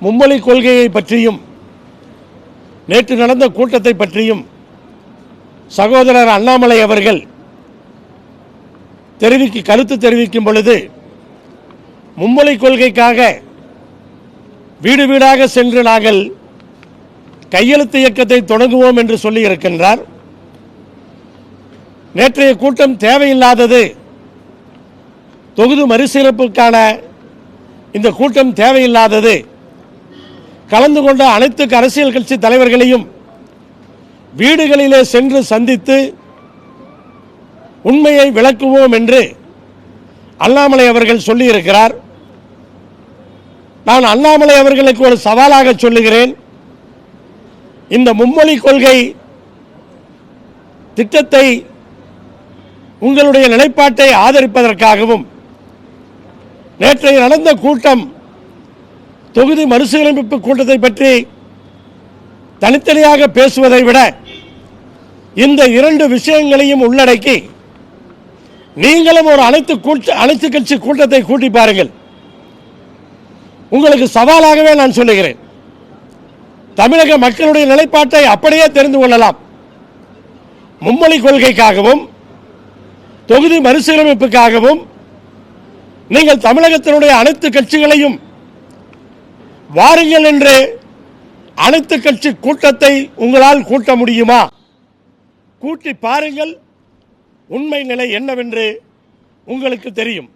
மும்மொழி கொள்கையை பற்றியும் நேற்று நடந்த கூட்டத்தை பற்றியும் சகோதரர் அண்ணாமலை அவர்கள் கருத்து தெரிவிக்கும் பொழுது, மும்மொழி கொள்கைக்காக வீடு வீடாக சென்று நாங்கள் கையெழுத்து இயக்கத்தை தொடங்குவோம் என்று சொல்லி இருக்கின்றார். நேற்றைய கூட்டம் தேவையில்லாதது. தொகுதி மறுசீரமைப்புக்கான இந்த கூட்டம் தேவையில்லாதது. கலந்து கொண்ட அனைத்து அரசியல் கட்சி தலைவர்களையும் வீடுகளிலே சென்று சந்தித்து உண்மையை விளக்குவோம் என்று அண்ணாமலை அவர்கள் சொல்லியிருக்கிறார். நான் அண்ணாமலை அவர்களுக்கு ஒரு சவாலாக சொல்லுகிறேன். இந்த மும்மொழி கொள்கை திட்டத்தை உங்களுடைய நிலைப்பாட்டை ஆதரிப்பதற்காகவும் நேற்றைய நடந்த கூட்டம் தொகுதி மறுசீரமைப்பு கூட்டத்தை பற்றி தனித்தனியாக பேசுவதை விட இந்த இரண்டு விஷயங்களையும் உள்ளடக்கி நீங்களும் ஒரு அனைத்து கட்சி கூட்டத்தை கூட்டி பாருங்கள். உங்களுக்கு சவாலாகவே நான் சொல்லுகிறேன். தமிழக மக்களுடைய நிலைப்பாட்டை அப்படியே தெரிந்து கொள்ளலாம். மும்மொழி கொள்கைக்காகவும் தொகுதி மறுசீரமைப்புக்காகவும் நீங்கள் தமிழகத்தினுடைய அனைத்து கட்சிகளையும் வாருங்கள் என்று அனைத்து கட்சி கூட்டத்தை உங்களால் கூட்ட முடியுமா? கூட்டி பாருங்கள். உண்மை நிலை என்னவென்று உங்களுக்கு தெரியும்.